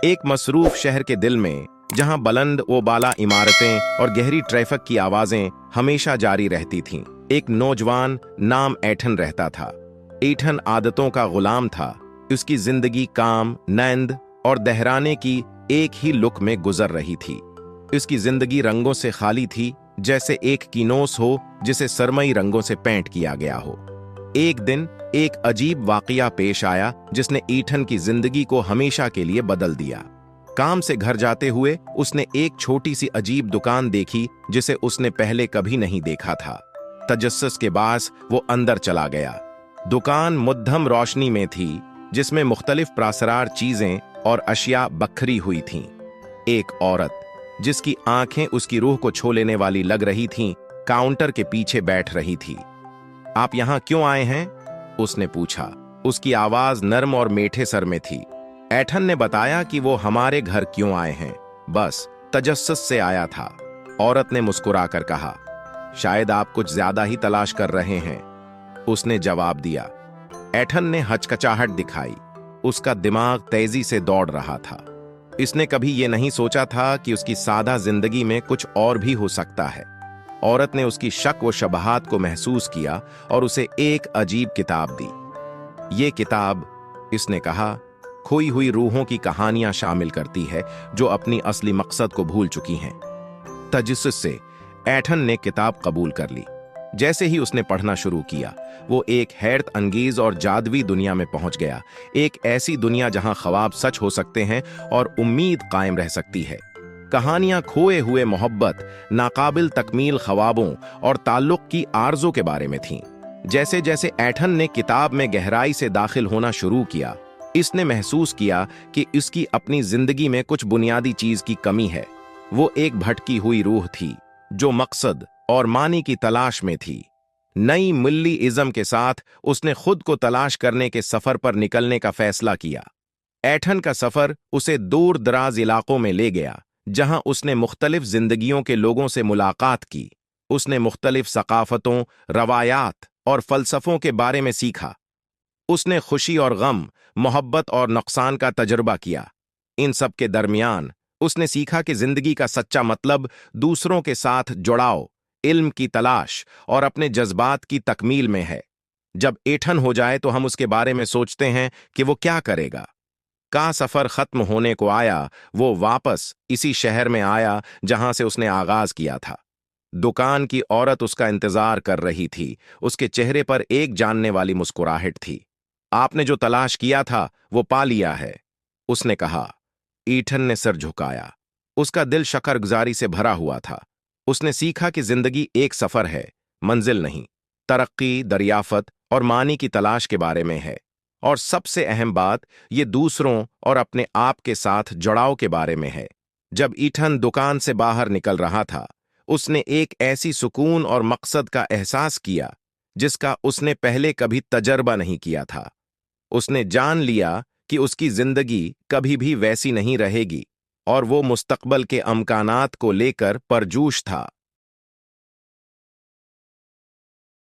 एक मसरूफ शहर के दिल में, जहां बुलंद व बाला इमारतें और गहरी ट्रैफिक की आवाजें हमेशा जारी रहती थीं, एक नौजवान नाम ऐठन रहता था। ऐठन आदतों का गुलाम था। उसकी जिंदगी काम, नींद और दहराने की एक ही लुक में गुजर रही थी। उसकी जिंदगी रंगों से खाली थी, जैसे एक कीनोस हो जिसे सरमई रंगों से पेंट किया गया हो। एक दिन एक अजीब वाकया पेश आया जिसने ऐठन की जिंदगी को हमेशा के लिए बदल दिया। काम से घर जाते हुए उसने एक छोटी सी अजीब दुकान देखी जिसे उसने पहले कभी नहीं देखा था। तजस्सुस के बास वो अंदर चला गया। दुकान मुद्दम रोशनी में थी, जिसमें मुख्तलिफ प्रासरार चीजें और अशिया बखरी हुई थीं। एक औरत, जिसकी आंखें उसकी रूह को छू लेने वाली लग रही थीं, काउंटर के पीछे बैठ रही थी। आप यहां क्यों आए हैं? उसने पूछा। उसकी आवाज नरम और मीठे सर में थी। ऐठन ने बताया कि वो हमारे घर क्यों आए हैं, बस तजस्सुस से आया था। औरत ने मुस्कुराकर कहा, शायद आप कुछ ज्यादा ही तलाश कर रहे हैं। उसने जवाब दिया। ऐठन ने हचकचाहट दिखाई। उसका दिमाग तेजी से दौड़ रहा था। इसने कभी ये नहीं सोचा था कि उसकी सादा जिंदगी में कुछ और भी हो सकता है। औरत ने उसकी शक व शबहात को महसूस किया और उसे एक अजीब किताब दी। ये किताब, इसने कहा, खोई हुई रूहों की कहानियां शामिल करती है जो अपनी असली मकसद को भूल चुकी हैं। तजस्सुस से ऐठन ने किताब कबूल कर ली। जैसे ही उसने पढ़ना शुरू किया, वो एक हैरत अंगेज और जादुई दुनिया में पहुंच गया। एक ऐसी दुनिया जहां ख्वाब सच हो सकते हैं और उम्मीद कायम रह सकती है। कहानियां खोए हुए मोहब्बत, नाकाबिल तकमील ख्वाबों और ताल्लुक की आरज़ू के बारे में थीं। जैसे जैसे ऐठन ने किताब में गहराई से दाखिल होना शुरू किया, इसने महसूस किया कि इसकी अपनी जिंदगी में कुछ बुनियादी चीज की कमी है। वो एक भटकी हुई रूह थी जो मकसद और मानी की तलाश में थी। नई मिल्ली इज़्म के साथ उसने खुद को तलाश करने के सफर पर निकलने का फैसला किया। ऐठन का सफर उसे दूर दराज इलाकों में ले गया, जहां उसने मुख्तलिफ जिंदगियों के लोगों से मुलाकात की। उसने मुख्तलिफ सकाफतों, रवायात और फलसफों के बारे में सीखा। उसने खुशी और गम, मोहब्बत और नुकसान का तजुर्बा किया। इन सब के दरमियान उसने सीखा कि जिंदगी का सच्चा मतलब दूसरों के साथ जुड़ाव, इल्म की तलाश और अपने जज्बात की तकमील में है। जब ऐठन हो जाए तो हम उसके बारे में सोचते हैं कि वो क्या करेगा। का सफर खत्म होने को आया, वो वापस इसी शहर में आया जहां से उसने आगाज किया था। दुकान की औरत उसका इंतजार कर रही थी। उसके चेहरे पर एक जानने वाली मुस्कुराहट थी। आपने जो तलाश किया था वो पा लिया है, उसने कहा। ऐठन ने सर झुकाया। उसका दिल शकरगुजारी से भरा हुआ था। उसने सीखा कि जिंदगी एक सफर है, मंजिल नहीं। तरक्की, दरियाफत और मानी की तलाश के बारे में है। और सबसे अहम बात, ये दूसरों और अपने आप के साथ जुड़ाव के बारे में है। जब ऐठन दुकान से बाहर निकल रहा था, उसने एक ऐसी सुकून और मकसद का एहसास किया जिसका उसने पहले कभी तजर्बा नहीं किया था। उसने जान लिया कि उसकी जिंदगी कभी भी वैसी नहीं रहेगी और वो मुस्तकबल के अमकानात को लेकर परजोश था।